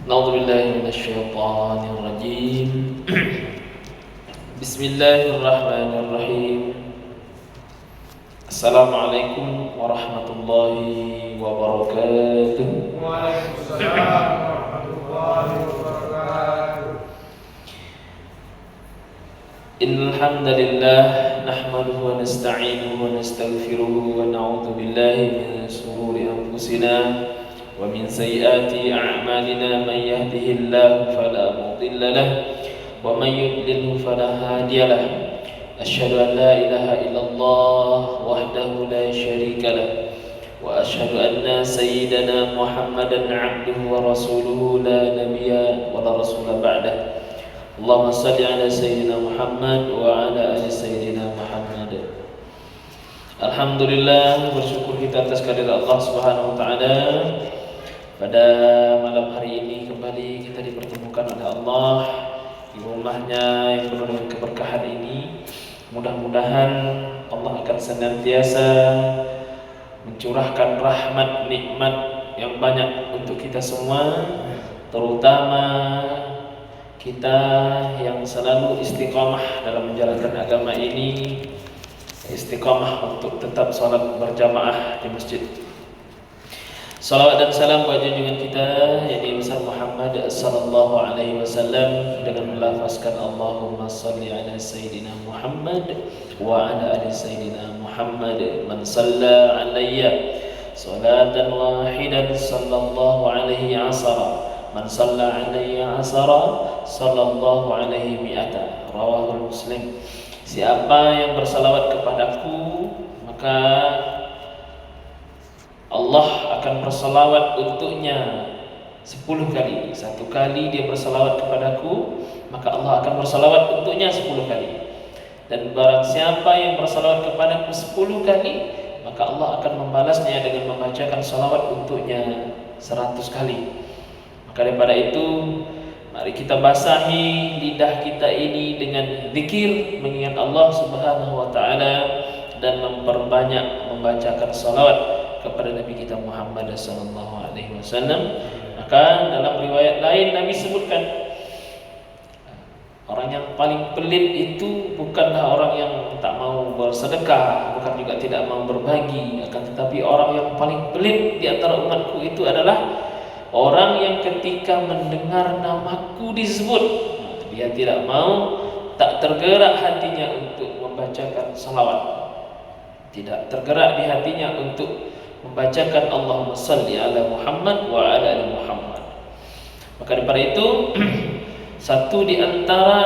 أعوذ بالله من الشيطان الرجيم. بسم الله الرحمن الرحيم. السلام عليكم ورحمة الله وبركاته. وعليكم السلام ورحمة الله وبركاته. إن الحمد لله نحمده ونستعينه ونستغفره ونعوذ بالله من شرور أنفسنا ومن سيئات أعمالنا. من يهده الله فلا مضل له ومن يضلله فلا هادي له. أشهد أن لا إله إلا الله وحده لا شريك له وأشهد أن سيدنا محمدا عبده ورسوله لا نبي ولا رسول بعده. اللهم صل على سيدنا محمد وعلى آل سيدنا Muhammad. Alhamdulillah, bersyukur kita atas kehadirat Allah Subhanahu wa taala. Pada malam hari ini kembali kita dipertemukan oleh Allah di rumahnya yang penuh dengan keberkahan ini. Mudah-mudahan Allah akan senantiasa mencurahkan rahmat nikmat yang banyak untuk kita semua, terutama kita yang selalu istiqamah dalam menjalankan agama ini, istiqamah untuk tetap salat berjamaah di masjid. Salawat dan salam buat junjungan kita Nabi besar Muhammad sallallahu alaihi wasallam dengan melafazkan Allahumma salli ala sayyidina Muhammad wa ala ali sayyidina Muhammad. Man shalla alayya salatan wahidan sallallahu alaihi asara. Man shalla alayya asara sallallahu alaihi mi'ata. Rawahul Muslim. Siapa yang bersalawat kepadaku, maka Allah akan bersalawat untuknya 10 kali. Satu kali dia bersalawat kepadaku, maka Allah akan bersalawat untuknya 10 kali. Dan barang siapa yang bersalawat kepadaku 10 kali, maka Allah akan membalasnya dengan membacakan salawat untuknya 100 kali. Maka daripada itu, mari kita basahi lidah kita ini dengan zikir, mengingat Allah Subhanahu wa taala, dan memperbanyak membacakan salawat kepada Nabi kita Muhammad sallallahu alaihi wasallam. Maka dalam riwayat lain Nabi sebutkan, orang yang paling pelit itu bukanlah orang yang tak mau bersedekah, bukan juga tidak mau berbagi, akan tetapi orang yang paling pelit di antara umatku itu adalah orang yang ketika mendengar namaku disebut, dia tidak mau, tak tergerak hatinya untuk membacakan salawat, tidak tergerak di hatinya untuk membacakan Allahumma salli ala Muhammad wa ala ali Muhammad. Maka daripada itu, satu di antara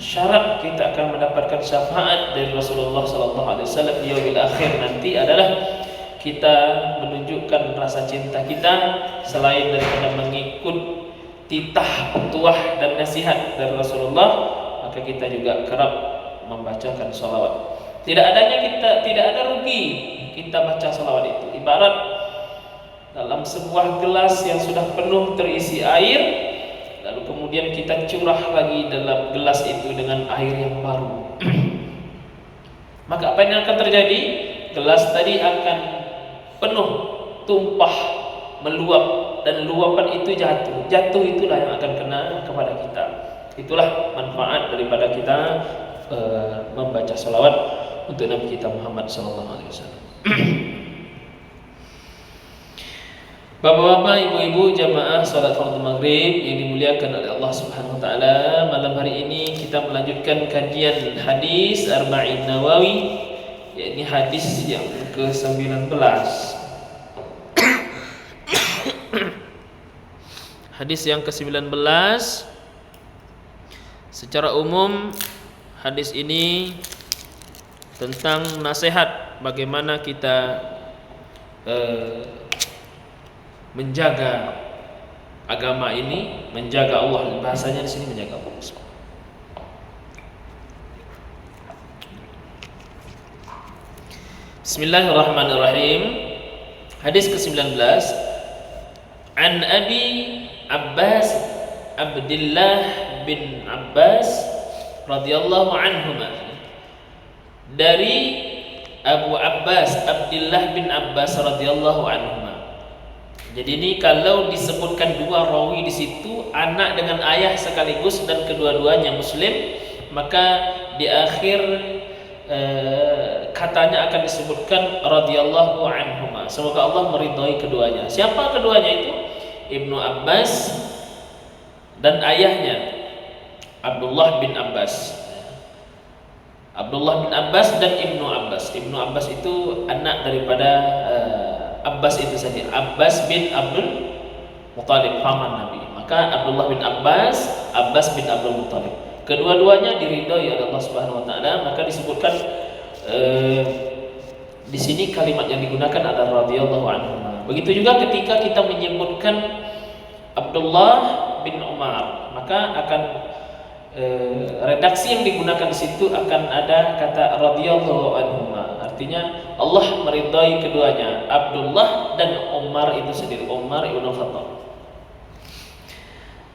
syarat kita akan mendapatkan syafaat dari Rasulullah sallallahu alaihi wasallam di yaumil akhir nanti adalah kita menunjukkan rasa cinta kita selain daripada mengikut titah, petuah dan nasihat dari Rasulullah, maka kita juga kerap membacakan salawat. Tidak ada rugi kita baca salawat itu. Ibarat dalam sebuah gelas yang sudah penuh terisi air, lalu kemudian kita curah lagi dalam gelas itu dengan air yang baru. Maka apa yang akan terjadi? Gelas tadi akan penuh, tumpah, meluap, dan luapan itu jatuh. Jatuh itulah yang akan kena kepada kita. Itulah manfaat daripada kita membaca salawat untuk Nabi kita Muhammad sallallahu alaihi wasallam. Bapak-bapak, ibu-ibu jamaah salat fardu maghrib yang dimuliakan oleh Allah Subhanahu wa taala, malam hari ini kita melanjutkan kajian hadis Arba'in Nawawi, yakni hadis yang ke-19. Hadis yang ke-19 secara umum, hadis ini tentang nasihat bagaimana kita menjaga agama ini, menjaga Allah. Bahasanya di sini menjaga Allah. Bismillahirrahmanirrahim. Hadis ke-19. An Abi Abbas Abdullah bin Abbas radhiyallahu anhuma, dari Abu Abbas Abdullah bin Abbas radhiyallahu anhuma, Jadi ini kalau disebutkan dua rawi di situ, anak dengan ayah sekaligus dan kedua-duanya muslim, maka di akhir katanya akan disebutkan radhiyallahu anhuma. Semoga Allah meridhai keduanya. Siapa keduanya itu? Ibnu Abbas dan ayahnya Abdullah bin Abbas. Abdullah bin Abbas dan Ibnu Abbas. Ibnu Abbas itu anak daripada Abbas itu saja. Abbas bin Abdul Muttalib, paman Nabi. Maka Abdullah bin Abbas, Abbas bin Abdul Muttalib. Kedua-duanya diridhai oleh Allah Subhanahu wa taala, maka disebutkan di sini kalimat yang digunakan adalah radhiyallahu anhu. Begitu juga ketika kita menyebutkan Abdullah bin Umar, maka akan redaksi yang digunakan di situ akan ada kata radhiyallahu anhuma. Artinya Allah meridai keduanya, Abdullah dan Umar itu sendiri, Umar ibn Khattab.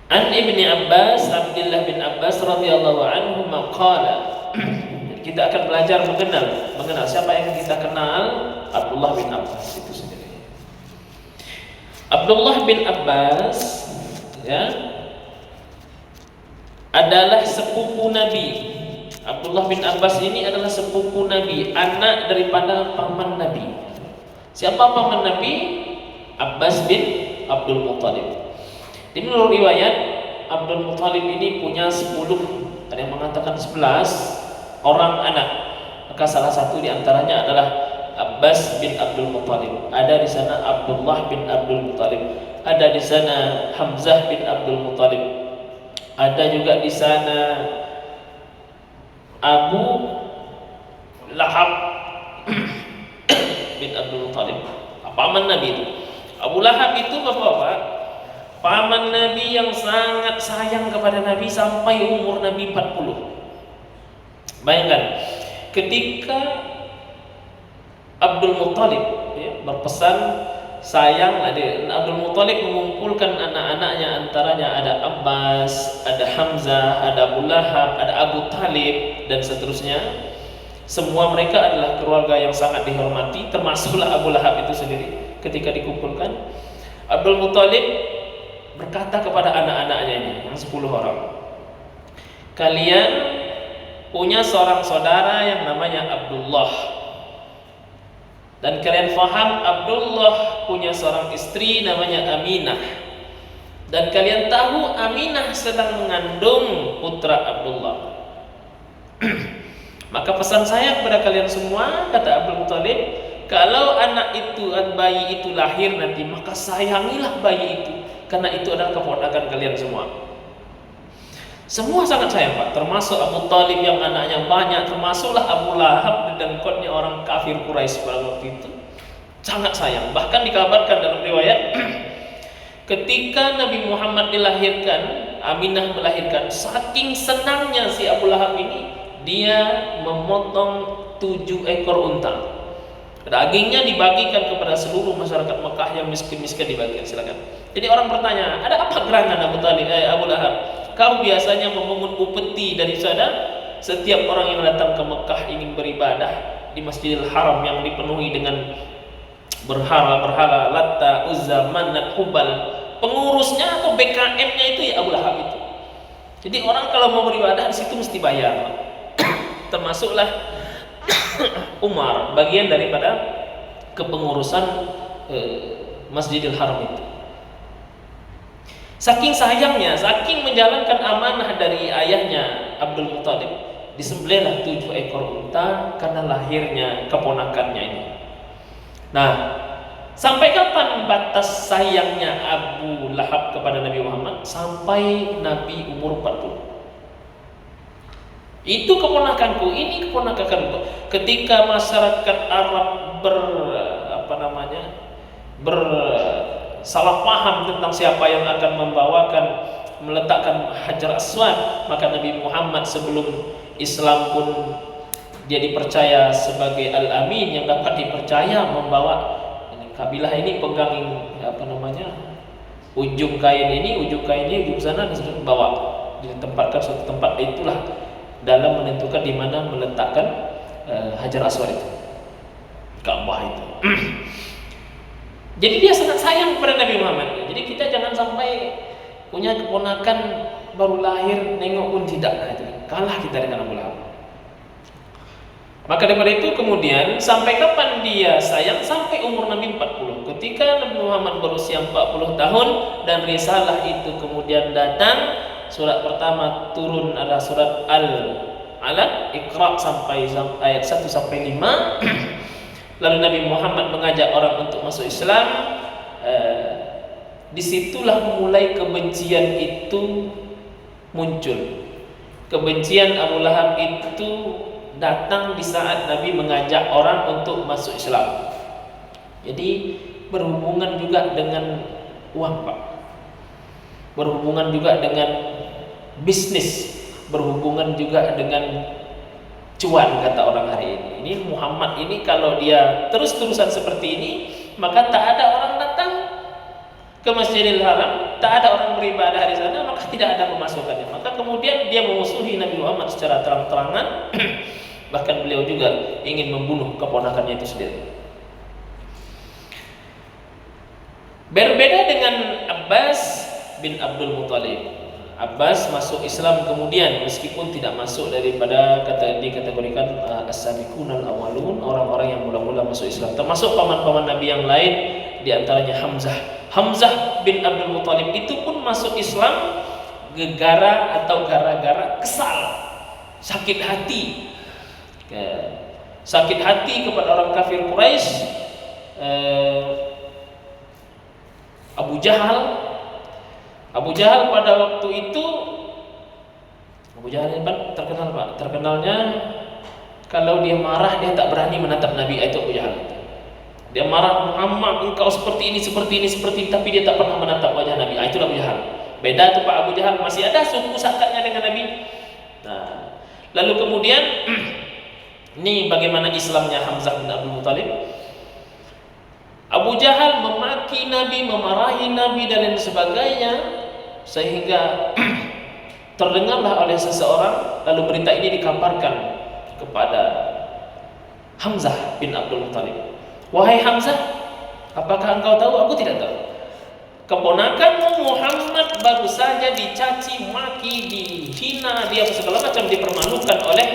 An Ibni Abbas, Abdullah bin Abbas radhiyallahu anhuma qala. Kita akan belajar mengenal siapa yang kita kenal, Abdullah bin Abbas itu sendiri. Abdullah bin Abbas ya adalah sepupu Nabi. Abdullah bin Abbas ini adalah sepupu Nabi, anak daripada paman Nabi. Siapa paman Nabi? Abbas bin Abdul Muttalib. Di menurut riwayat, Abdul Muttalib ini punya 10, ada yang mengatakan 11 orang anak. Maka salah satu di antaranya adalah Abbas bin Abdul Muttalib. Ada di sana Abdullah bin Abdul Muttalib. Ada di sana Hamzah bin Abdul Muttalib. Ada juga di sana Abu Lahab bin Abdul Muttalib, paman Nabi itu. Abu Lahab itu bapak-bapak, paman Nabi yang sangat sayang kepada Nabi sampai umur Nabi 40. Bayangkan, ketika Abdul Muttalib berpesan sayang, Abdul Muttalib mengumpulkan anak-anaknya, antaranya ada Abbas, ada Hamzah, ada Abu Lahab, ada Abu Talib dan seterusnya. Semua mereka adalah keluarga yang sangat dihormati, termasuklah Abu Lahab itu sendiri. Ketika dikumpulkan, Abdul Muttalib berkata kepada anak-anaknya ini, yang 10 orang, kalian punya seorang saudara yang namanya Abdullah. Dan kalian faham Abdullah punya seorang istri namanya Aminah. Dan kalian tahu Aminah sedang mengandung putra Abdullah. Maka pesan saya kepada kalian semua, kata Abdul Muttalib, kalau anak itu, bayi itu lahir nanti, maka sayangilah bayi itu, karena itu adalah keponakan kalian semua. Semua sangat sayang Pak, termasuk Abu Talib yang anaknya banyak, termasuklah Abu Lahab dan dengkotnya orang kafir Quraisy pada waktu itu. Sangat sayang. Bahkan dikabarkan dalam riwayat ketika Nabi Muhammad dilahirkan, Aminah melahirkan, saking senangnya si Abu Lahab ini, dia memotong 7 ekor unta. Dagingnya dibagikan kepada seluruh masyarakat Mekah yang miskin-miskin, dibagikan, silakan. Jadi orang bertanya, ada apa gerangan Abu Lahab? Kau biasanya memungut upeti dari sana. Setiap orang yang datang ke Mekah ingin beribadah di Masjidil Haram yang dipenuhi dengan berhala-berhala, Latta, Uzza, Manat, Hubal. Pengurusnya atau BKM-nya itu ya Abu Lahab itu. Jadi orang kalau mau beribadah di situ mesti bayar. Termasuklah Umar, bagian daripada kepengurusan Masjidil Haram itu. Saking sayangnya, saking menjalankan amanah dari ayahnya Abdul Muttalib, disembelihlah 7 ekor unta karena lahirnya keponakannya ini. Nah, sampai kapan batas sayangnya Abu Lahab kepada Nabi Muhammad? Sampai Nabi umur 40. Itu keponakanku, ini keponakanku. Ketika masyarakat Arab salah paham tentang siapa yang akan meletakkan Hajar Aswad, maka Nabi Muhammad sebelum Islam pun dia dipercaya sebagai Al-Amin yang dapat dipercaya membawa kabilah ini, pegang ujung kain ini, ujung sana, dan bawa ditempatkan suatu tempat. Itulah dalam menentukan di mana meletakkan Hajar Aswad itu, Ka'bah itu. Jadi dia sangat sayang kepada Nabi Muhammad. Jadi kita jangan sampai punya keponakan baru lahir nengok pun tidak. Nah, itu kalah kita dengan Abu Lahab. Maka daripada itu kemudian sampai kapan dia sayang? Sampai umur Nabi 40. Ketika Nabi Muhammad berusia 40 tahun dan risalah itu kemudian datang, surat pertama turun adalah surat Al-Alaq, Iqra sampai ayat 1 sampai 5. Lalu Nabi Muhammad mengajak orang untuk masuk Islam. Disitulah mulai kebencian itu muncul. Kebencian Abu Lahab itu datang di saat Nabi mengajak orang untuk masuk Islam. Jadi berhubungan juga dengan uang, Pak. Berhubungan juga dengan bisnis, berhubungan juga dengan cuan, kata orang hari ini. Ini Muhammad ini kalau dia terus-terusan seperti ini, maka tak ada orang datang ke Masjidil Haram, tak ada orang beribadah di sana, maka tidak ada pemasukannya. Maka kemudian dia memusuhi Nabi Muhammad secara terang-terangan. Bahkan beliau juga ingin membunuh keponakannya itu sendiri. Berbeda dengan Abbas bin Abdul Muthalib. Abbas masuk Islam kemudian, meskipun tidak masuk daripada dikategorikan as-sabiqunal awwalun, orang-orang yang mula-mula masuk Islam. Termasuk paman-paman Nabi yang lain, di antaranya Hamzah. Hamzah bin Abdul Muthalib itu pun masuk Islam gara-gara kesal, sakit hati. Sakit hati kepada orang kafir Quraisy, Abu Jahal pada waktu itu, Abu Jahal ini terkenal, Pak. Terkenalnya kalau dia marah dia tak berani menatap Nabi. Itu Abu Jahal. Dia marah, Muhammad engkau seperti ini, tapi dia tak pernah menatap wajah Nabi. Itulah Abu Jahal. Beda tuh Pak, Abu Jahal masih ada suku sakatnya dengan Nabi. Nah, lalu kemudian ini bagaimana Islamnya Hamzah bin Abdul Muthalib. Abu Jahal memaki Nabi, memarahi Nabi dan lain sebagainya, sehingga terdengarlah oleh seseorang. Lalu berita ini dikabarkan kepada Hamzah bin Abdul Muthalib. Wahai Hamzah, apakah engkau tahu? Aku tidak tahu. Keponakanmu Muhammad baru saja dicaci maki, dihina, dia segala macam dipermalukan oleh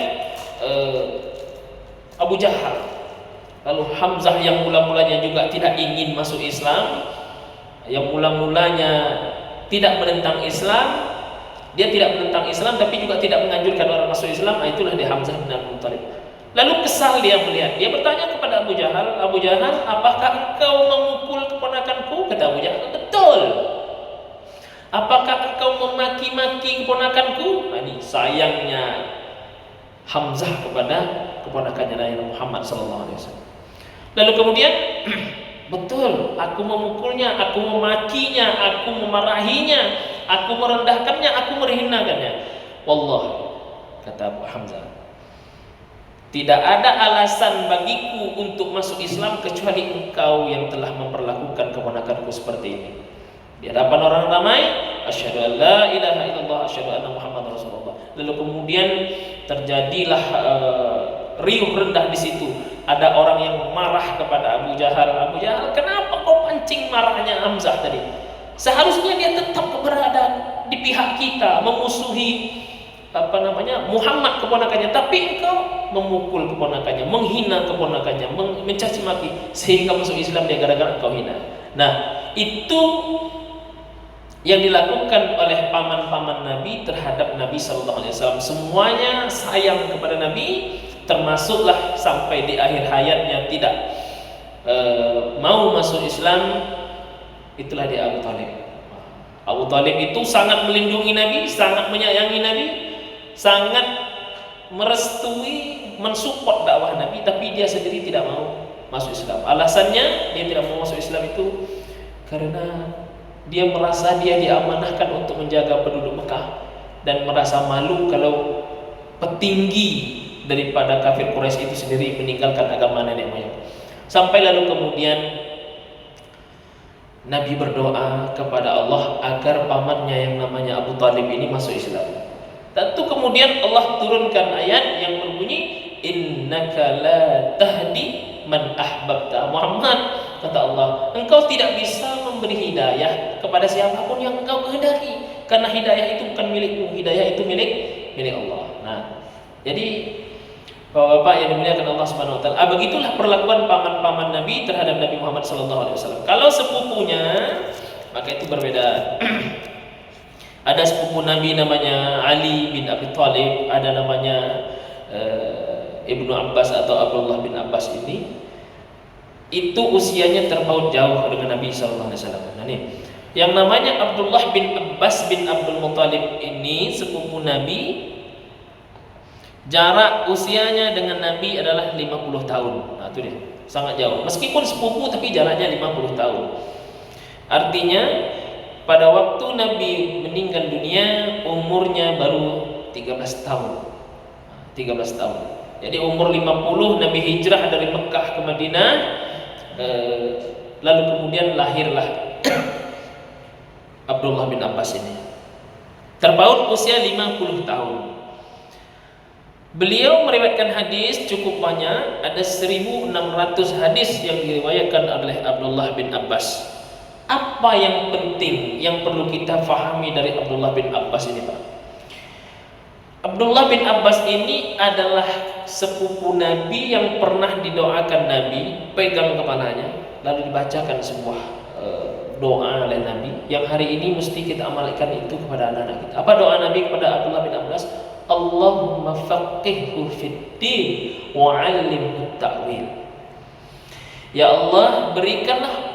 Abu Jahal. Lalu Hamzah yang mula-mulanya juga tidak ingin masuk Islam, yang mula-mulanya tidak menentang Islam, dia tidak menentang Islam tapi juga tidak menganjurkan orang masuk Islam. Itulah dia Hamzah bin Abdul Muthalib. Lalu kesal dia melihat, dia bertanya kepada Abu Jahal, Abu Jahal, apakah engkau memukul keponakanku? Kata Abu Jahal, betul. Apakah engkau memaki-maki keponakanku? Ini sayangnya Hamzah kepada keponakannya Nabi Muhammad SAW. Lalu kemudian, betul, aku memukulnya, aku memakinya, aku memarahinya, aku merendahkannya, aku menghinakannya. Wallah, kata Abu Hamzah, tidak ada alasan bagiku untuk masuk Islam kecuali engkau yang telah memperlakukan keponakanku seperti ini. Di hadapan orang ramai, asyhadu an la ilaha illallah, asyhadu anna Muhammadar Rasulullah. Lalu kemudian terjadilah riuh rendah di situ. Ada orang yang marah kepada Abu Jahal. Abu Jahal, kenapa kau pancing marahnya Hamzah tadi? Seharusnya dia tetap berada di pihak kita, memusuhi Muhammad keponakannya, tapi engkau memukul keponakannya, menghina keponakannya, mencaci maki, sehingga masuk Islam dia gara-gara engkau hina. Nah, itu yang dilakukan oleh paman-paman Nabi terhadap Nabi Sallallahu Alaihi Wasallam. Semuanya sayang kepada Nabi, termasuklah sampai di akhir hayatnya tidak mau masuk Islam. Itulah dia Abu Talib. Abu Talib itu sangat melindungi Nabi, sangat menyayangi Nabi, sangat merestui, mensupport dakwah Nabi, tapi dia sendiri tidak mau masuk Islam. Alasannya dia tidak mau masuk Islam itu karena dia merasa dia diamanahkan untuk menjaga penduduk Mekah dan merasa malu kalau petinggi daripada kafir Quraisy itu sendiri meninggalkan agama nenek moyang. Sampai lalu kemudian Nabi berdoa kepada Allah agar pamannya yang namanya Abu Talib ini masuk Islam. Tentu kemudian Allah turunkan ayat yang berbunyi, innaka la tahdi man ahbabta. Muhammad, kata Allah, engkau tidak bisa memberi hidayah kepada siapapun yang engkau kehendaki, karena hidayah itu bukan milikmu, hidayah itu milik Allah. Nah, jadi Bapak-bapak yang dimuliakan Allah Subhanahu wa taala, begitulah perlakuan paman-paman Nabi terhadap Nabi Muhammad sallallahu alaihi wasallam. Kalau sepupunya, maka itu berbeda. Ada sepupu Nabi namanya Ali bin Abi Thalib, ada namanya Ibnu Abbas atau Abdullah bin Abbas ini. Itu usianya terpaut jauh dengan Nabi sallallahu alaihi wasallam. Nah, ini yang namanya Abdullah bin Abbas bin Abdul Muthalib ini sepupu Nabi. Jarak usianya dengan Nabi adalah 50 tahun. Nah, itu dia. Sangat jauh. Meskipun sepupu tapi jaraknya 50 tahun. Artinya pada waktu Nabi meninggal dunia umurnya baru 13 tahun. 13 tahun. Jadi umur 50 Nabi hijrah dari Mekah ke Madinah. Lalu kemudian lahirlah Abdullah bin Abbas ini. Terpaut usia 50 tahun. Beliau meriwayatkan hadis cukup banyak, ada 1600 hadis yang diriwayatkan oleh Abdullah bin Abbas. Apa yang penting yang perlu kita fahami dari Abdullah bin Abbas ini, Pak? Abdullah bin Abbas ini adalah sepupu Nabi yang pernah didoakan Nabi, pegang kepalanya lalu dibacakan sebuah doa oleh Nabi yang hari ini mesti kita amalkan itu kepada anak-anak kita. Apa doa Nabi kepada Abdullah bin Abbas? Allahumma faqihhu fid din wa 'allimhu ta'wil. Ya Allah, berikanlah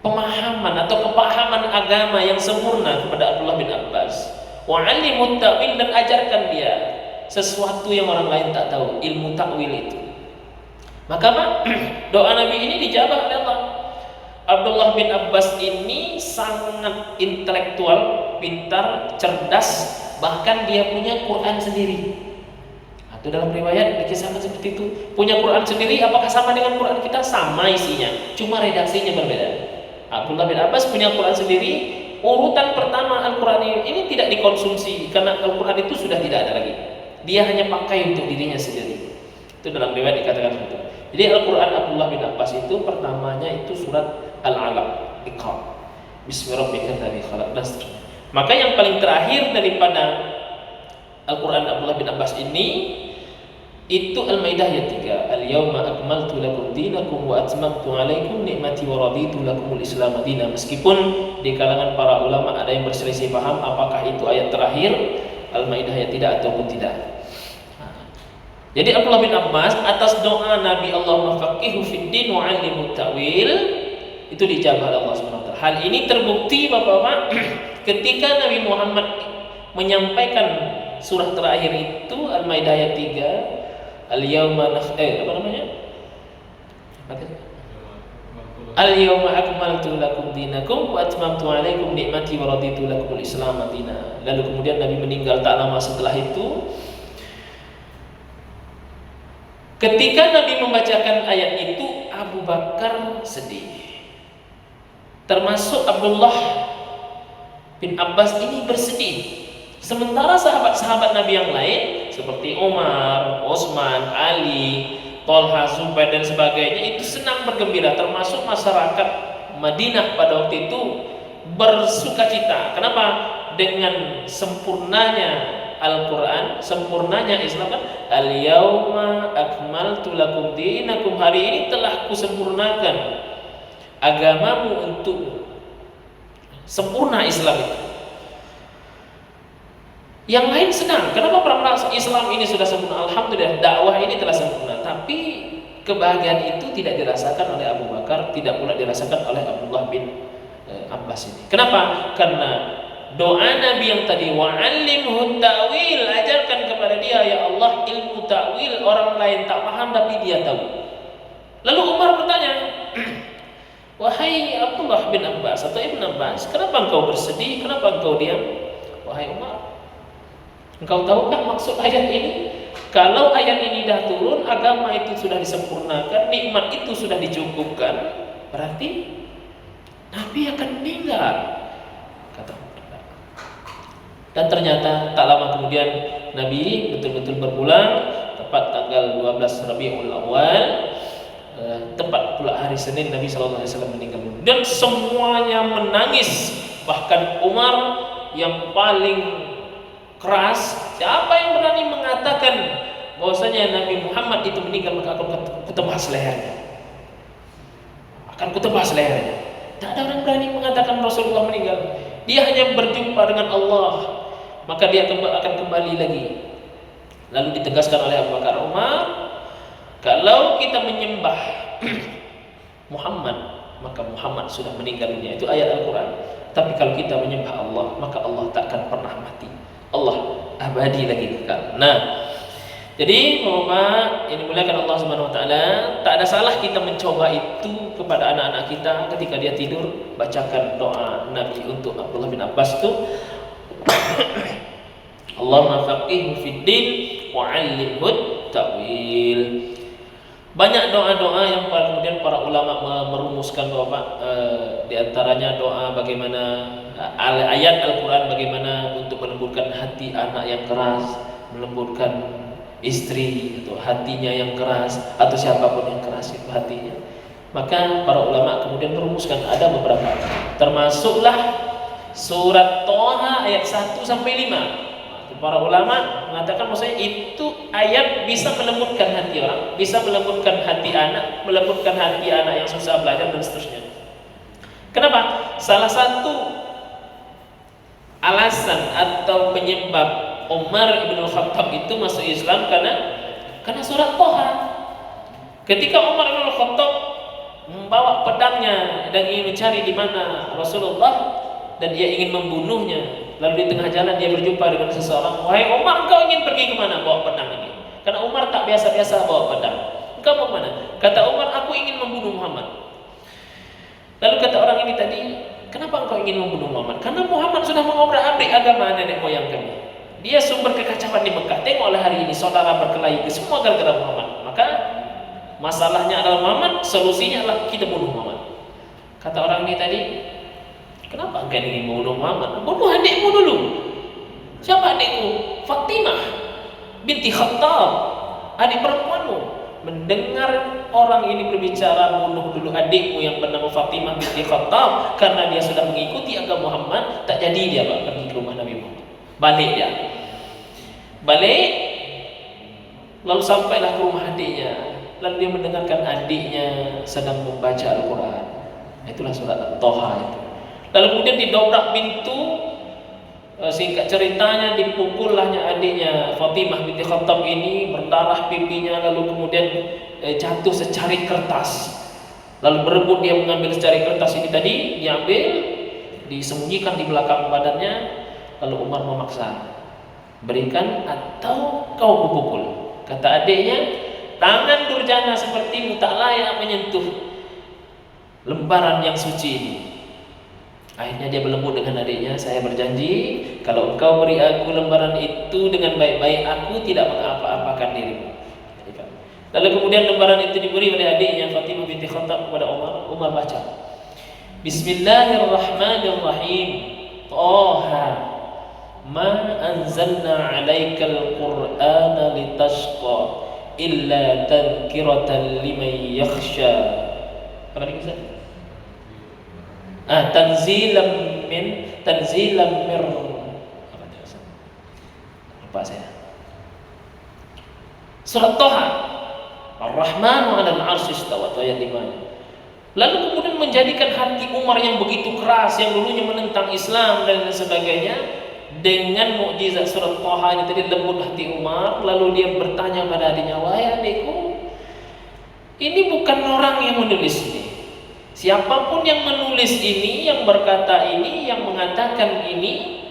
pemahaman atau kepahaman agama yang sempurna kepada Abdullah bin Abbas. Wa 'allimhu ta'wil, dan ajarkan dia sesuatu yang orang lain tak tahu, ilmu ta'wil itu. Maka doa Nabi ini dijabah oleh Allah. Abdullah bin Abbas ini sangat intelektual, pintar, cerdas, bahkan dia punya Quran sendiri. Itu dalam riwayat dikisahkan seperti itu. Punya Quran sendiri, apakah sama dengan Quran kita? Sama isinya, cuma redaksinya berbeda. Abdullah bin Abbas punya Quran sendiri. Urutan pertama Al-Quran ini tidak dikonsumsi karena Al-Quran itu sudah tidak ada lagi. Dia hanya pakai untuk dirinya sendiri. Itu dalam riwayat dikatakan begitu. Jadi Al-Quran Abdullah bin Abbas itu pertamanya itu surat Al-Alaq, Iqra, Bismillahirrahmanirrahim, khalaq, dan seterusnya. Maka yang paling terakhir daripada Al-Quran Abdullah bin Abbas ini itu Al-Maidah ayat 3. Al-yawma akmaltu lakum dinakum wa atmamtu alaikum ni'mati wa raditu lakumul Islam madina. Meskipun di kalangan para ulama ada yang berselisih paham apakah itu ayat terakhir Al-Maidah ayat 3 ataupun tidak. Jadi Abdullah bin Abbas atas doa Nabi Allahumma faqihhu fid din wa 'allimhu ta'wil itu dijabah oleh Allah Subhanahu wa taala. Hal ini terbukti Bapak-bapak ketika Nabi Muhammad menyampaikan surah terakhir itu Al-Maidah ayat 3, Al-yawma Al-yawma akmaltu lakum dinakum wa atmamtu alaikum ni'mati wa raditu lakumul Islam madina. Lalu kemudian Nabi meninggal tak lama setelah itu. Ketika Nabi membacakan ayat itu, Abu Bakar sedih. Termasuk Abdullah bin Abbas ini bersedih. Sementara sahabat-sahabat Nabi yang lain seperti Umar, Utsman, Ali, Thalha, Zubair dan sebagainya itu senang bergembira, termasuk masyarakat Madinah pada waktu itu bersukacita. Kenapa? Dengan sempurnanya Al-Quran, sempurnanya Islam kan, Al-yawma akmaltu lakum dinakum, hari ini telah kusempurnakan agamamu untukmu. Sempurna Islam itu. Yang lain senang. Kenapa para merasa Islam ini sudah sempurna? Alhamdulillah, dakwah ini telah sempurna. Tapi kebahagiaan itu tidak dirasakan oleh Abu Bakar, tidak pula dirasakan oleh Abdullah bin Abbas ini. Kenapa? Karena doa Nabi yang tadi wa'allimhu ta'wil, ajarkan kepada dia ya Allah ilmu ta'wil, orang lain tak paham tapi dia tahu. Lalu Umar bertanya, wahai Abdullah bin Abbas atau Ibn Abbas, kenapa engkau bersedih? Kenapa engkau diam? Wahai Umar, engkau tahukah maksud ayat ini? Kalau ayat ini dah turun, agama itu sudah disempurnakan, nikmat itu sudah dicukupkan, berarti Nabi akan meninggal, kata. Dan ternyata tak lama kemudian Nabi betul-betul berpulang tepat tanggal 12 Rabiul Awal tepat pula hari Senin Nabi SAW meninggal dunia. Dan semuanya menangis. Bahkan Umar yang paling keras, siapa yang berani mengatakan bahwasanya Nabi Muhammad itu meninggal, maka akan kutebas lehernya. Akan kutebas lehernya. Tak ada orang berani mengatakan Rasulullah meninggal. Dia hanya berjumpa dengan Allah, maka dia akan kembali lagi. Lalu ditegaskan oleh Abu Bakar, Umar, kalau kita menyembah Muhammad, maka Muhammad sudah meninggal dunia. Itu ayat Al-Quran. Tapi kalau kita menyembah Allah, maka Allah tak akan pernah mati. Allah abadi lagi kekal. Nah, jadi Bapak ini muliakan Allah Subhanahu wa taala, tak ada salah kita mencoba itu kepada anak-anak kita ketika dia tidur. Bacakan doa Nabi untuk Abdullah bin Abbas itu, Allahumma faqihhu fid din wa 'allimhu ta'wil. Banyak doa-doa yang kemudian para ulama merumuskan Bapak, di antaranya doa bagaimana ayat Al-Quran bagaimana untuk melembutkan hati anak yang keras, melembutkan istri atau hatinya yang keras, atau siapapun yang keras itu hatinya. Maka para ulama kemudian merumuskan ada beberapa, termasuklah surat Toha ayat 1 sampai 5. Para ulama mengatakan maksudnya itu ayat bisa melembutkan hati orang, bisa melembutkan hati anak, melembutkan hati anak yang susah belajar dan seterusnya. Kenapa? Salah satu alasan atau penyebab Umar ibn Khattab itu masuk Islam karena surat Toha. Ketika Umar ibn Khattab membawa pedangnya dan ingin mencari di mana Rasulullah dan dia ingin membunuhnya, lalu di tengah jalan dia berjumpa dengan seseorang. Wahai Umar, engkau ingin pergi kemana bawa pedang ini? Karena Umar tak biasa-biasa bawa pedang. Engkau mau kemana? Kata Umar, aku ingin membunuh Muhammad. Lalu kata orang ini tadi, kenapa engkau ingin membunuh Muhammad? Karena Muhammad sudah mengobrak-abrik agama nenek moyang kami. Dia sumber kekacauan di Mekah. Tengoklah hari ini saudara berkelahi, semua gara-gara Muhammad. Maka masalahnya adalah Muhammad, solusinya adalah kita bunuh Muhammad. Kata orang ini tadi, kenapa engkau ingin membunuh Muhammad? Bunuh adikmu dulu. Siapa adikmu? Fatimah binti Khattab, adik perempuanmu. Mendengar orang ini berbicara bunuh dulu adikmu yang bernama Fatimah binti Khattab karena dia sudah mengikuti agama Muhammad, tak jadi dia pergi ke rumah Nabi Muhammad. Balik dia. Balik. Lalu sampailah ke rumah adiknya. Lalu dia mendengarkan adiknya sedang membaca Al-Quran. Itulah surat At-Toha itu. Lalu kemudian didobrak pintu, singkat ceritanya dipukullahnya adiknya Fatimah binti Khattab ini, berdarah pipinya, lalu kemudian jatuh secari kertas. Lalu berebut dia mengambil secari kertas ini tadi, diambil, disembunyikan di belakang badannya. Lalu Umar memaksa, berikan atau kau kupukul. Kata adiknya, tangan durjana sepertimu tak layak menyentuh lembaran yang suci ini. Akhirnya dia berlembut dengan adiknya, saya berjanji kalau engkau beri aku lembaran itu dengan baik-baik, aku tidak mengapa-apakan dirimu. Lalu kemudian lembaran itu diberi oleh adiknya Fatimah binti Khattab kepada Umar. Umar baca, Bismillahirrahmanirrahim, Toha ma anzalna alaikal qur'ana litashqa illa tadhkiratan liman yakhsha. Apa lagi Ustaz? Tanzilam min apa itu? Lupa saya. Surat Toha, Ar-Rahmanu 'alal 'arsy istawa, ayat 5. Lalu kemudian menjadikan hati Umar yang begitu keras, yang dulunya menentang Islam dan sebagainya, dengan mukjizat surat Toha ini tadi lembut hati Umar. Lalu dia bertanya pada adiknya, wahai adikku, ini bukan orang yang menulis ini. Siapapun yang menulis ini, yang berkata ini, yang mengatakan ini,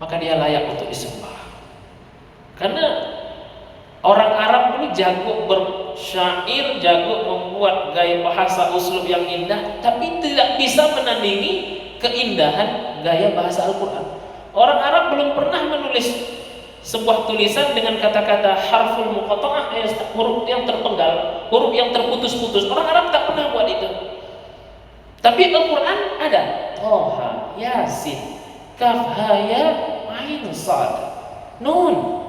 maka dia layak untuk disembah. Karena orang Arab dulu jago bersyair, jago membuat gaya bahasa uslub yang indah, tapi tidak bisa menandingi keindahan gaya bahasa Al-Quran. Orang Arab belum pernah menulis sebuah tulisan dengan kata-kata harful muqatta'ah, huruf yang terpenggal, huruf yang terputus-putus. Orang Arab tak pernah buat itu. Tapi Al-Quran ada Toha, Yasin, Kaf, Ha, Ya, Ain, Sad, Nun,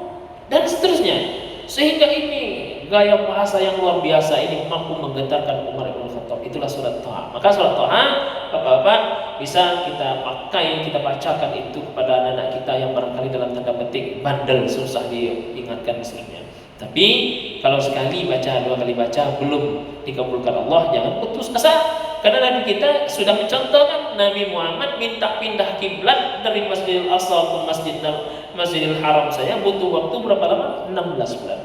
dan seterusnya. Sehingga ini gaya bahasa yang luar biasa ini mampu menggetarkan Umar bin Khattab. Itulah surat Thaha. Maka surat Thaha, Bapak-bapak, bisa kita pakai, kita bacakan itu kepada anak-anak kita yang barangkali dalam tanda petik bandel, susah diingatkan misalnya. Tapi kalau sekali baca, 2 kali baca belum dikabulkan Allah, jangan putus asa. Karena Nabi kita sudah mencontohkan, Nabi Muhammad minta pindah kiblat dari Masjidil Aqsa ke Masjidil Haram saya butuh waktu berapa lama? 16 bulan.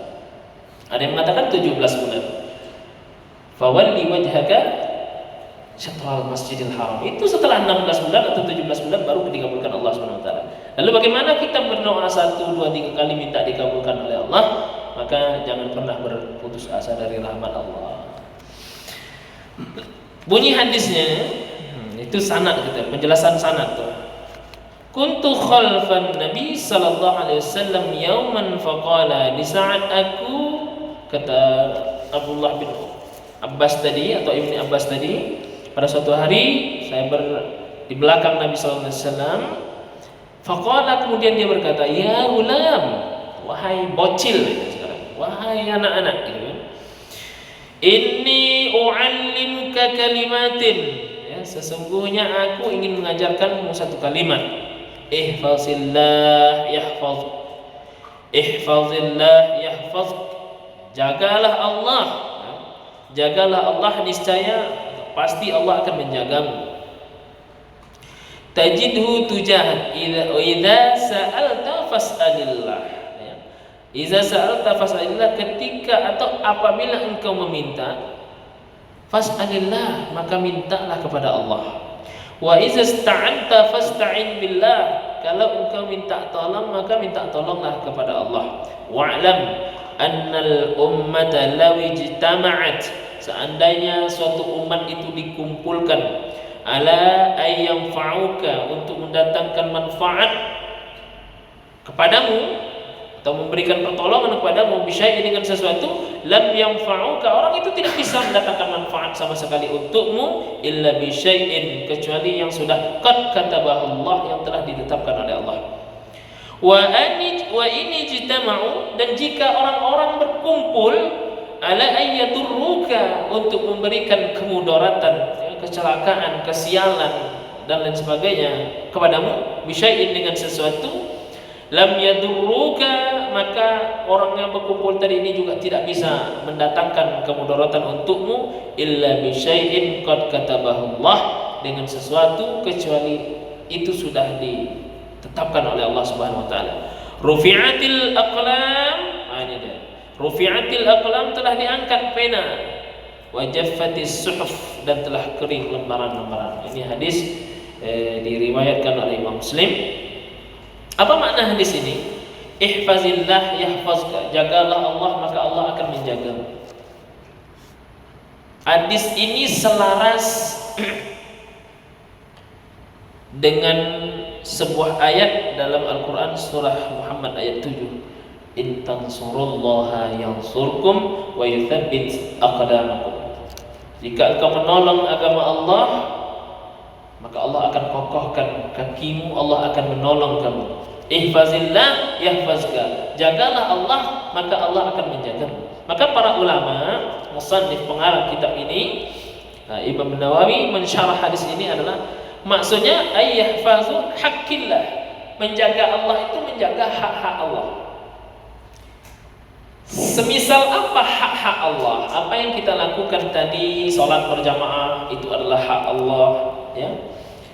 Ada yang mengatakan 17 bulan. Fawalli wajhaka syatral Masjidil Haram. Itu setelah 16 bulan atau 17 bulan baru dikabulkan Allah Subhanahu wa taala. Lalu bagaimana kita berdoa 1, 2, 3 kali minta dikabulkan oleh Allah? Maka jangan pernah berputus asa dari rahmat Allah. Bunyi hadisnya itu sanad gitu, penjelasan sanad tuh. Kuntu khalfan Nabi sallallahu alaihi wasallam yauman faqala, di saat aku, kata Abdullah bin Abbas tadi atau Ibni Abbas tadi, pada suatu hari saya di belakang Nabi sallallahu alaihi wasallam, faqala, kemudian dia berkata, ya ulam, wahai bocil, wahai anak-anak gitu kan. Inni u'allimuka kalimatin, ya, sesungguhnya aku ingin mengajarkanmu satu kalimat. Ihfazillah yahfaz, ihfazillah yahfaz, jagalah Allah, jagalah Allah, niscaya pasti Allah akan menjagamu. Tajidhu tujahak, idza sa'alta fas'alillah. Iza sa'alta fas'alillah, ketika atau apabila engkau meminta, fas'alillah, maka mintalah kepada Allah. Wa iza ista'anta fasta'in billah, kalau engkau minta tolong maka minta tolonglah kepada Allah. Wa'lam annal ummata law ijtama'at, seandainya suatu umat itu dikumpulkan, ala ayyam fa'uka, untuk mendatangkan manfaat kepadamu atau memberikan pertolongan kepadamu, bisyai, dengan sesuatu, lam yanfa'uka, orang itu tidak bisa mendatangkan manfaat sama sekali untukmu, illa bisyai'in, kecuali yang sudah qad katabahu Allah, yang telah ditetapkan oleh Allah. Wa ini jitama'u, dan jika orang-orang berkumpul, ala ayyadurruka, untuk memberikan kemudaratan, ya, kecelakaan, kesialan dan lain sebagainya kepadamu, bisyai'in, dengan sesuatu, lam yadurruka, maka orang yang berkumpul tadi ini juga tidak bisa mendatangkan kemudaratan untukmu, illa bisyai'in qad katabahu Allah, dengan sesuatu kecuali itu sudah ditetapkan oleh Allah Subhanahu wa taala. Rufi'atil aqlam, ini dia. Rufi'atil aqlam, telah diangkat pena, wa jaffatis suhuf, dan telah kering lembaran-lembaran. Ini hadis diriwayatkan oleh Imam Muslim. Apa makna hadis ini? Ihfazillah yahfazka, jagalah Allah maka Allah akan menjagamu. Hadis ini selaras dengan sebuah ayat dalam Al-Quran, surah Muhammad ayat 7. In tansurullaha yansurkum wa yuthabbit aqdamakum. Jika engkau menolong agama Allah, maka Allah akan kokohkan kakimu, Allah akan menolong kamu. Ihfazillah yahfazka, jagalah Allah maka Allah akan menjagamu. Maka para ulama, musannif pengarang kitab ini, Imam Nawawi mensyarah hadis ini adalah, maksudnya ayyahfazu haqqillah, menjaga Allah itu menjaga hak-hak Allah. Semisal apa hak-hak Allah? Apa yang kita lakukan tadi, sholat berjamaah, itu adalah hak Allah, ya.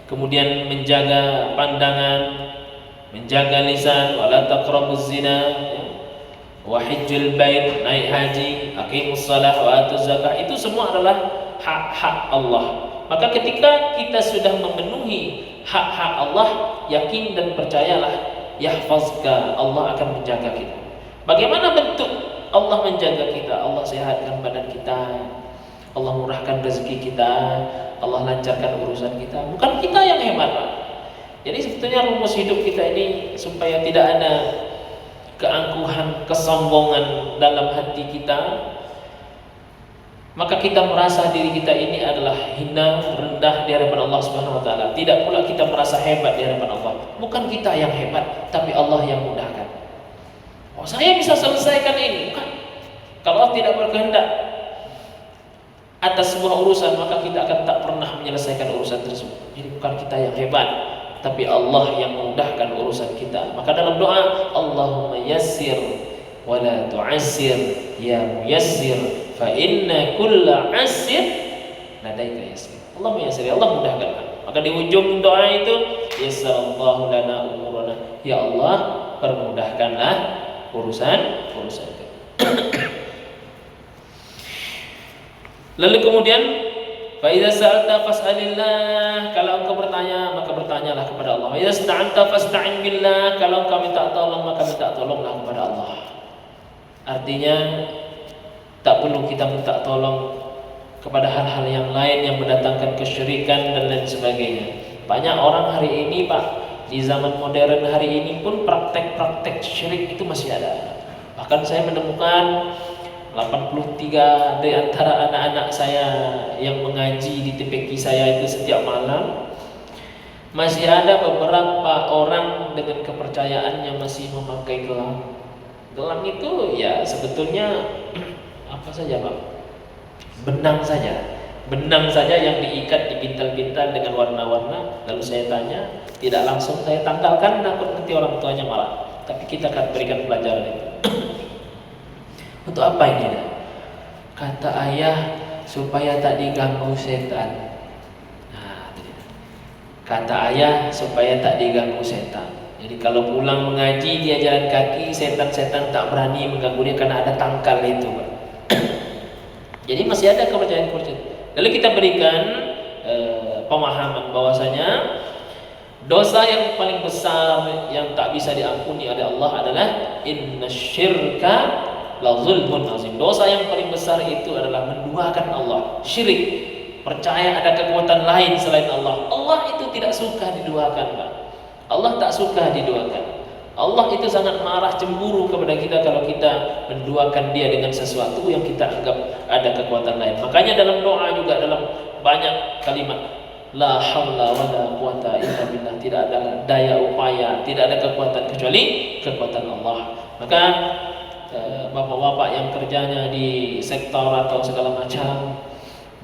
Kemudian menjaga pandangan, menjaga lisan, wala taqrabuz zina, ya. Wa hajjul bait, naik haji, aqimus shalah wa atuz zakah, itu semua adalah hak-hak Allah. Maka ketika kita sudah memenuhi hak-hak Allah, yakin dan percayalah, yahfazka, Allah akan menjaga kita. Bagaimana bentuk Allah menjaga kita? Allah sehatkan badan kita, Allah murahkan rezeki kita, Allah lancarkan urusan kita. Bukan kita yang hebat, Pak. Jadi sebetulnya rumus hidup kita ini supaya tidak ada keangkuhan, kesombongan dalam hati kita, maka kita merasa diri kita ini adalah hina, rendah di hadapan Allah Subhanahu wa taala. Tidak pula kita merasa hebat di hadapan Allah. Bukan kita yang hebat, tapi Allah yang mudahkan. Oh, saya bisa selesaikan ini, bukan. Kalau Allah tidak berkehendak atas sebuah urusan, maka kita akan tak pernah menyelesaikan urusan tersebut. Jadi bukan kita yang hebat, tapi Allah yang memudahkan urusan kita. Maka dalam doa, Allahumma yassir wa la tu'assir ya muyassir fa inna kulla asir ladaika yassir. Allah muyassir, Allah mudahkan. Maka di ujung doa itu, yassarallahu lana umurana, ya Allah permudahkanlah urusan kita. Lalu kemudian, fa idza sa'alta fas'alillah, kalau engkau bertanya maka bertanyalah kepada Allah. Wa idza sta'anta fasta'in billah, kalau engkau minta tolong maka minta tolonglah kepada Allah. Artinya tak perlu kita minta tolong kepada hal-hal yang lain yang mendatangkan kesyirikan dan lain sebagainya. Banyak orang hari ini, Pak, di zaman modern hari ini pun praktek-praktek syirik itu masih ada. Bahkan saya menemukan 83 di antara anak-anak saya yang mengaji di TPQ saya itu setiap malam, masih ada beberapa orang dengan kepercayaan yang masih memakai gelang. Gelang itu ya sebetulnya apa saja, Pak? Benang saja yang diikat di bintal-bintal dengan warna-warna. Lalu saya tanya, tidak langsung saya tanggalkan, takut nanti orang tuanya marah. Tapi kita akan berikan pelajaran itu. Untuk apa ini? Kata ayah supaya tak diganggu setan. Nah, kata ayah supaya tak diganggu setan. Jadi kalau pulang mengaji dia jalan kaki, setan-setan tak berani mengganggu dia karena ada tangkal itu, Pak. Jadi masih ada kepercayaan-kepercayaan. Lalu kita berikan pemahaman bahwasanya dosa yang paling besar yang tak bisa diampuni oleh Allah adalah innasyirka la zulmun azim. Dosa yang paling besar itu adalah menduakan Allah, syirik, percaya ada kekuatan lain selain Allah. Allah itu tidak suka diduakan, Pak. Allah tak suka diduakan. Allah itu sangat marah, cemburu kepada kita kalau kita menduakan dia dengan sesuatu yang kita anggap ada kekuatan lain. Makanya dalam doa juga dalam banyak kalimat la haula wala quwata illa billah, tidak ada daya upaya, tidak ada kekuatan kecuali kekuatan Allah. Maka bapak-bapak yang kerjanya di sektor atau segala macam,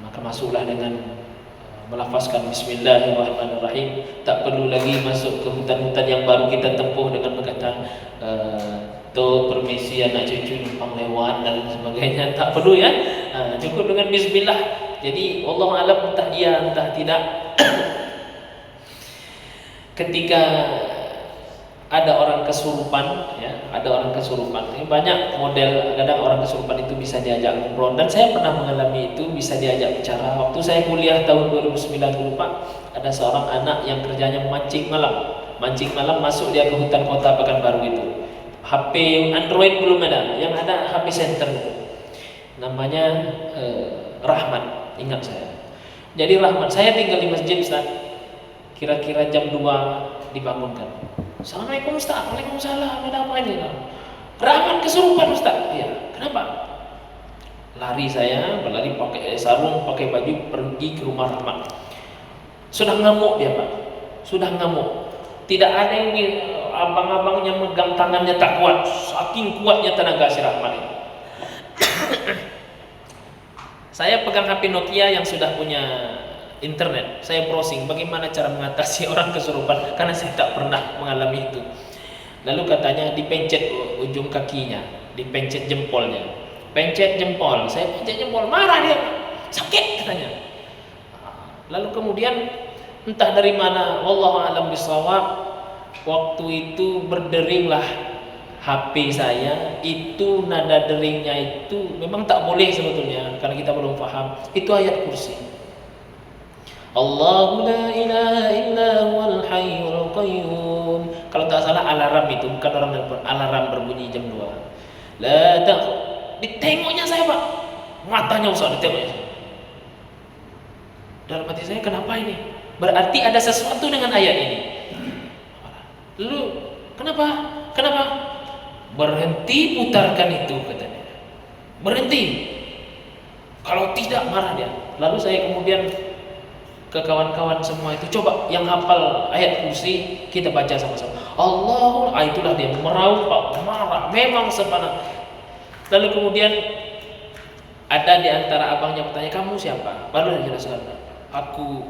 maka masuklah dengan melafazkan bismillahirrahmanirrahim. Tak perlu lagi masuk ke hutan-hutan yang baru kita tempuh dengan berkata tu permisi anak cucu numpang lewat dan sebagainya. Tak perlu ya, cukup dengan bismillah. Jadi Allah alam entah iya entah tidak ketika ada orang kesurupan, ya, ada orang kesurupan. Ini banyak model, kadang orang kesurupan itu bisa diajak ngobrol, dan saya pernah mengalami itu, bisa diajak bicara. Waktu saya kuliah tahun 2009 dulu, Pak, ada seorang anak yang kerjanya mancing malam masuk dia ke hutan kota Pekanbaru itu. HP Android belum ada, yang ada HP center itu. Namanya Rahmat, ingat saya. Jadi Rahmat, saya tinggal di masjid, Ustaz. Kira-kira jam 2 dibangunkan. Assalamualaikum Ustaz. Waalaikumsalam. Ada apa ini? Rahmat kesurupan Ustaz. Iya. Kenapa? Lari saya, berlari pakai sarung, pakai baju, pergi ke rumah Rahmat. Sudah ngamuk dia, Pak. Sudah ngamuk. Tidak ada yang abang-abangnya megang tangannya tak kuat. Saking kuatnya tenaga si Rahmat ini. Saya pegang HP Nokia yang sudah punya internet. Saya browsing bagaimana cara mengatasi orang kesurupan karena saya tak pernah mengalami itu. Lalu katanya dipencet ujung kakinya, dipencet jempolnya. Pencet jempol, saya pencet jempol, marah dia. Sakit katanya. Lalu kemudian entah dari mana, wallahu a'lam bishawab, waktu itu berderinglah HP saya. Itu nada deringnya itu memang tak boleh sebetulnya karena kita belum paham. Itu ayat kursi. Allahu la ilaha illa huwal hayyul qayyum. Kalau tak salah alarm itu, bukan orang nelpon, alarm berbunyi jam 2. La tak. Ditengoknya saya, Pak. Matanya usah ditengoknya. Dalam hati saya, kenapa ini? Berarti ada sesuatu dengan ayat ini. Lalu kenapa? Kenapa? Berhenti putarkan itu katanya. Berhenti. Kalau tidak marah dia. Lalu saya kemudian ke kawan-kawan semua itu, coba yang hafal ayat kursi kita baca sama-sama. Allahu, itulah dia merauk, Pak, marah, memang sebenarnya. Lalu kemudian Ada di antara abangnya bertanya, kamu siapa? Baru dia jelaskan, aku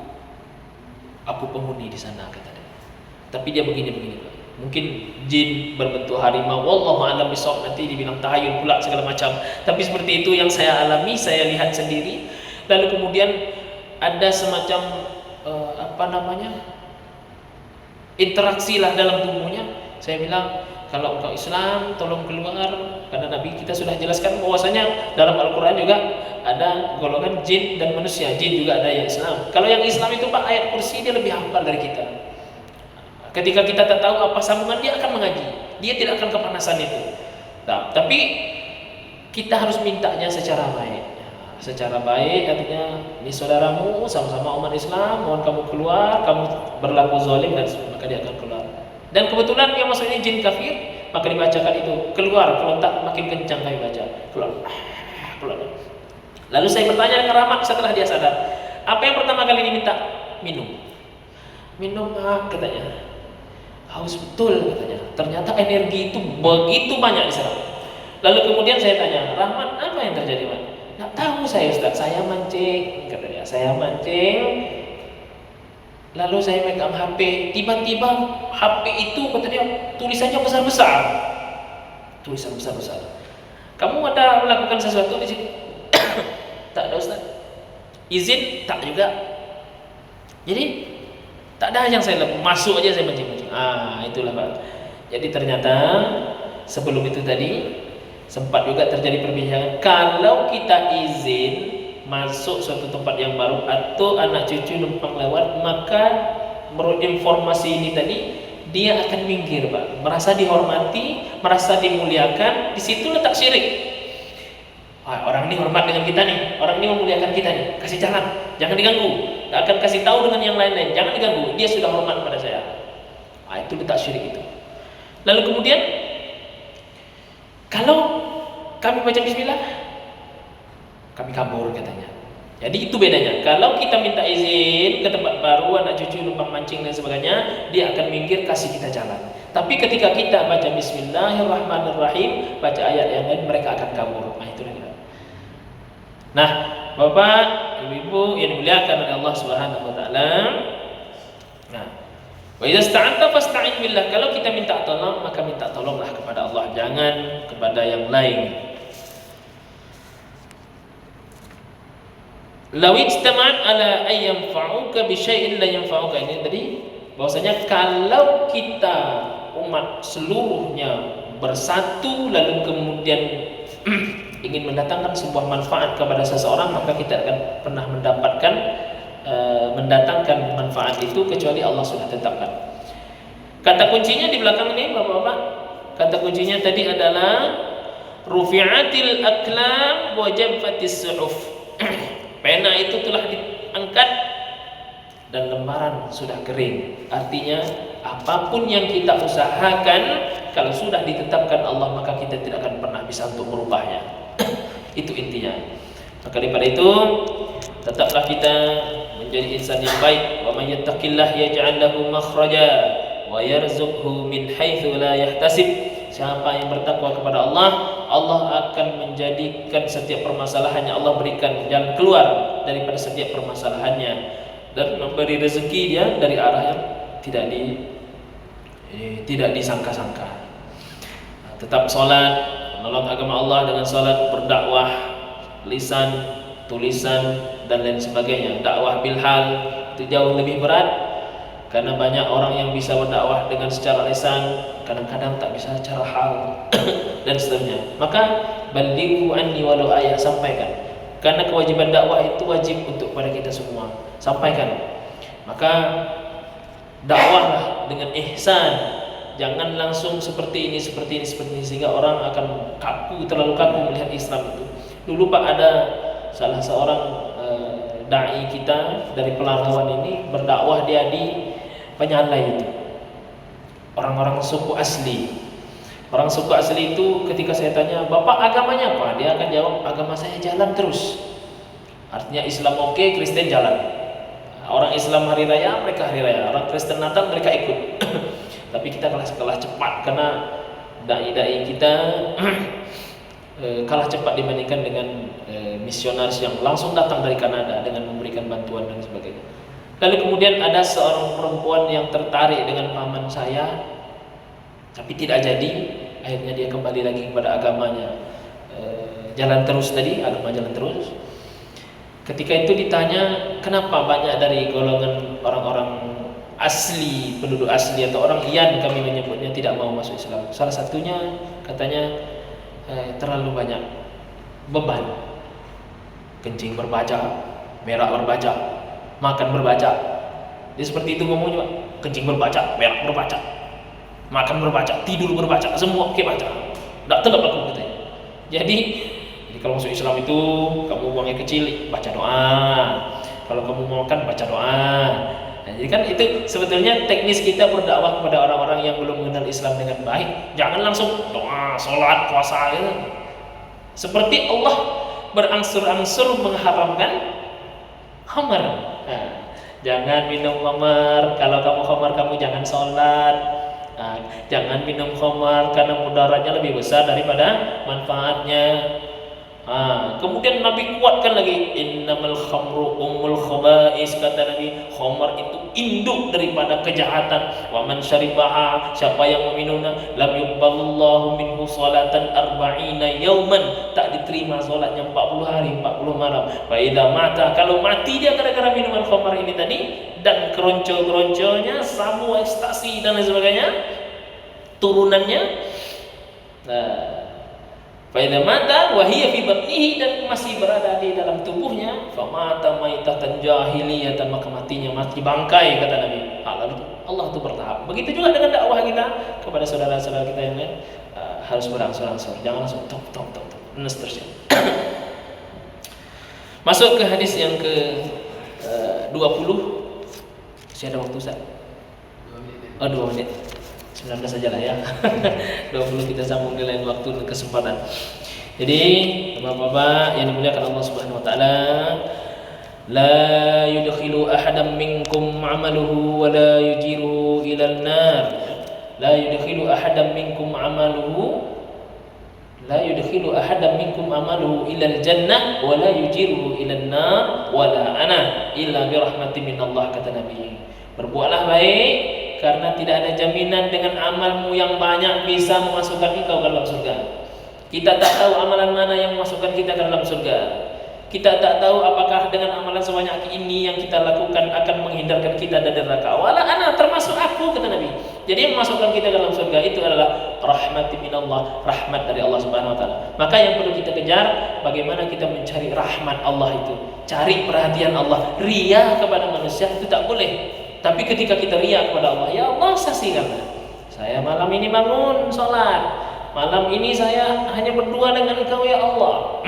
penghuni di sana, kata dia. Tapi dia begini Pak. Mungkin jin berbentuk harimau, wallahu a'lam bishawab, nanti dibilang tahayul pula segala macam. Tapi seperti itu yang saya alami, saya lihat sendiri. Lalu kemudian ada semacam interaksi lah dalam tubuhnya. Saya bilang, kalau engkau Islam tolong keluar, karena Nabi kita sudah jelaskan bahwasanya dalam Al-Quran juga ada golongan jin dan manusia. Jin juga ada yang Islam. Kalau yang Islam itu Pak, ayat kursi dia lebih hafal dari kita. Ketika kita tak tahu apa sambungan, dia akan mengaji, dia tidak akan kepanasan itu. Nah, tapi kita harus mintanya secara baik. Secara baik artinya, ini saudaramu sama-sama umat Islam, mohon kamu keluar, kamu berlaku zalim, dan maka dia akan keluar. Dan kebetulan yang masuk ini jin kafir, maka dibacakan itu, keluar, kalau tak makin kencang kami baca, keluar. Lalu saya bertanya dengan Rahmat setelah dia sadar, apa yang pertama kali diminta? Minum Pak, katanya. Haus betul, katanya. Ternyata energi itu begitu banyak di sana. Lalu kemudian saya tanya, Rahmat, apa yang terjadi Pak? Nggak tahu saya Ustaz, saya mancing, katanya. Saya mancing, lalu saya megang HP, tiba-tiba HP itu, kata dia, tulisannya besar-besar. Tulisan besar-besar. Kamu ada melakukan sesuatu di sini? Tak ada Ustaz. Izin? Tak juga. Jadi tak ada yang saya lakukan, masuk aja saya mancing-mancing. Itulah Pak. Jadi ternyata sebelum itu tadi sempat juga terjadi perbincangan, kalau kita izin masuk suatu tempat yang baru atau anak cucu numpang lewat, maka menurut informasi ini tadi dia akan minggir Pak, merasa dihormati, merasa dimuliakan. Di situ letak syirik. Orang ini hormat dengan kita nih, orang ini memuliakan kita nih, kasih jalan, jangan diganggu. Akan kasih tahu dengan yang lain-lain, jangan diganggu, dia sudah hormat pada saya. Itu letak syirik itu. Lalu kemudian, kalau kami baca bismillah, kami kabur, katanya. Jadi itu bedanya. Kalau kita minta izin ke tempat baru, anak cucu numpang mancing dan sebagainya, dia akan minggir kasih kita jalan. Tapi ketika kita baca bismillahirrahmanirrahim, baca ayat yang lain, mereka akan kabur. Itu dia. Nah, Bapak, Ibu-ibu yang dimuliakan oleh Allah Subhanahu wa taala. Nah, wa idza sta'anta fasta'in billah. Kalau kita minta tolong, maka minta tolonglah kepada Allah, jangan kepada yang lain. Law ijtama'at ala ay yanfa'uka bi syai'in la yanfa'uka. Ini tadi bahwasanya kalau kita umat seluruhnya bersatu lalu kemudian ingin mendatangkan sebuah manfaat kepada seseorang, maka kita akan pernah mendapatkan mendatangkan manfaat itu kecuali Allah sudah tetapkan. Kata kuncinya di belakang ini Bapak-bapak, kata kuncinya tadi adalah rufi'atil aqlam wa jaffatis suhuf. Pena itu telah diangkat dan lembaran sudah kering. Artinya apapun yang kita usahakan, kalau sudah ditetapkan Allah, maka kita tidak akan pernah bisa untuk merubahnya. Itu intinya. Maka daripada itu, tetaplah kita menjadi insan yang baik. Wa may yattaqillah yaj'al lahu makhraja wa yarzuqhu min haitsu la yahtasib. Siapa yang bertakwa kepada Allah, Allah akan menjadikan setiap permasalahannya, Allah berikan jalan keluar daripada setiap permasalahannya, dan memberi rezeki dia dari arah yang tidak disangka-sangka. Tetap sholat, menolong agama Allah dengan sholat, berdakwah, lisan, tulisan, dan lain sebagainya. Dakwah bilhal itu jauh lebih berat, karena banyak orang yang bisa berdakwah dengan secara lisan, kadang-kadang tak bisa secara hal dan seterusnya. Maka balighu anni walau ayat, sampaikan, karena kewajiban dakwah itu wajib untuk pada kita semua. Sampaikan. Maka dakwahlah dengan ihsan. Jangan langsung seperti ini sehingga orang akan terlalu kaku melihat Islam itu. Dulu Pak, ada salah seorang dai kita dari Pelalawan ini berdakwah dia di Penyalai itu. Orang-orang suku asli. Orang suku asli itu ketika saya tanya, "Bapak agamanya apa?" Dia akan jawab, "Agama saya jalan terus." Artinya Islam oke, Kristen jalan. Orang Islam hari raya, mereka hari raya. Orang Kristen Natal, mereka ikut. Tapi kita kalah cepat karena dai-dai kita kalah cepat dibandingkan dengan misionaris yang langsung datang dari Kanada dengan memberikan bantuan dan sebagainya. Lalu kemudian ada seorang perempuan yang tertarik dengan paman saya, tapi tidak jadi. Akhirnya dia kembali lagi kepada agamanya, jalan terus tadi, agama jalan terus. Ketika itu ditanya, kenapa banyak dari golongan orang-orang asli, penduduk asli atau orang Iyan kami menyebutnya tidak mau masuk Islam. Salah satunya katanya terlalu banyak beban, kencing berbaca, berak berbaca, makan berbaca. Dia seperti itu ngomongnya, Pak. Kencing berbaca, berak berbaca, makan berbaca, tidur berbaca, semua pakai baca. Tak tegap aku katanya. Jadi kalau masuk Islam itu kamu buangnya kecil, baca doa. Kalau kamu mau makan, baca doa. Nah, jadi kan itu sebetulnya teknis kita berdakwah kepada orang-orang yang belum mengenal Islam dengan baik. Jangan langsung doa, sholat, puasa gitu. Seperti Allah berangsur-angsur mengharamkan khamar. Nah, jangan minum khamar. Kalau kamu khamar, kamu jangan sholat. Nah, jangan minum khamar karena mudaratnya lebih besar daripada manfaatnya. Kemudian Nabi kuatkan lagi, innamal khamru ummul khaba'is, kata Nabi, khamar itu induk daripada kejahatan. Wa man syaribaha, siapa yang meminumnya, lam yuqballallahu minhu salatan arba'ina yauman, tak diterima salatnya 40 hari 40 malam. Fa idza mata, kalau mati dia gara-gara minuman khamar ini tadi dan keronco-keronconya, sabu, ekstasi dan lain sebagainya, turunannya, Fa'idha mata wahiyya fi batnihi, dan masih berada di dalam tubuhnya, famata maitatan jahiliyatan, maka matinya mati bangkai, kata Nabi. Lalu Allah itu bertahap. Begitu juga dengan dakwah kita kepada saudara-saudara kita yang lain, harus berangsur-angsur, jangan langsung top. Dan seterusnya. Masuk ke hadis yang ke 20. Masih ada waktu, Ustaz? 2 menit. 19 saja lah ya. 20 kita sambung di lain waktu dan kesempatan. Jadi Bapak-bapak yang dimuliakan Allah Subhanahu wa taala, la yudkhilu ahadan minkum 'amaluhu wa la yujiru ila an-nar. La yudkhilu ahadan minkum 'amaluhu ila al-jannah wa la yujiru ila an-nar wa la ana illa bi rahmatin min Allah, kata Nabi. Berbuatlah baik, karena tidak ada jaminan dengan amalmu yang banyak bisa memasukkan engkau ke dalam surga. Kita tak tahu amalan mana yang memasukkan kita ke dalam surga. Kita tak tahu apakah dengan amalan sebanyak ini yang kita lakukan akan menghindarkan kita dari neraka. Wala ana, termasuk aku, kata Nabi. Jadi yang memasukkan kita ke dalam surga itu adalah rahmat minallah, rahmat dari Allah Subhanahu wa taala. Maka yang perlu kita kejar, bagaimana kita mencari rahmat Allah itu. Cari perhatian Allah. Ria kepada manusia itu tak boleh. Tapi ketika kita riya kepada Allah, ya Allah, saksikanlah, saya malam ini bangun sholat, malam ini saya hanya berdua dengan Engkau ya Allah.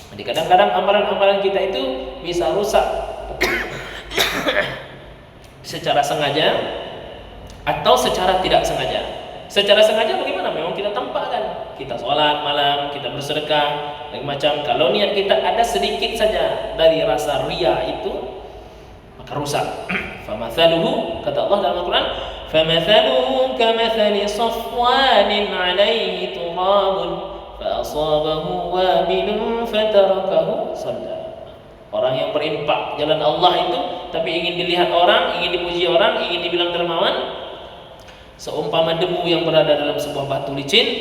Jadi kadang-kadang amalan-amalan kita itu bisa rusak secara sengaja atau secara tidak sengaja. Secara sengaja bagaimana? Memang kita tampakkan, kita sholat malam, kita bersedekah, dan macam. Kalau niat kita ada sedikit saja dari rasa riya itu, maka rusak. Famathaluhu, kata Allah dalam Al-Quran, famathaluhu kamathali safwanin alaihi turabun fa'asabahu wabilun fatarakahu salda. Orang yang berimpak jalan Allah itu, tapi ingin dilihat orang, ingin dipuji orang, ingin dibilang dermawan, seumpama debu yang berada dalam sebuah batu licin,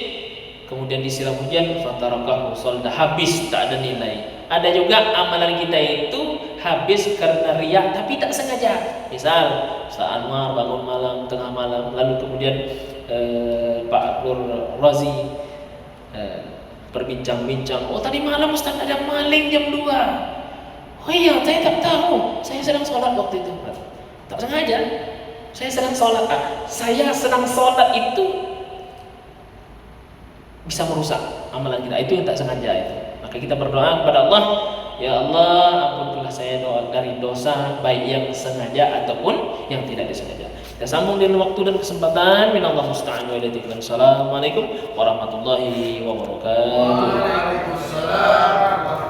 kemudian disiram hujan, fatarakahu salda, habis, tak ada nilai. Ada juga amalan kita itu habis karena riya tapi tak sengaja. Misal Ustaz Anwar bangun malam, tengah malam, lalu kemudian Pak Abdul Razi berbincang-bincang, oh tadi malam Ustaz ada maling jam 2. Oh iya, saya tak tahu, saya sedang sholat waktu itu. Tak sengaja, saya sedang sholat. Saya sedang sholat itu bisa merusak amalan kita, itu yang tak sengaja itu. Maka kita berdoa kepada Allah, ya Allah, ampunkanlah saya dari dosa baik yang sengaja ataupun yang tidak disengaja. Kita sambung dengan waktu dan kesempatan. Minallahu musta'an wa ilaihi tawakkaltu. Assalamualaikum warahmatullahi wabarakatuh. Waalaikumsalam.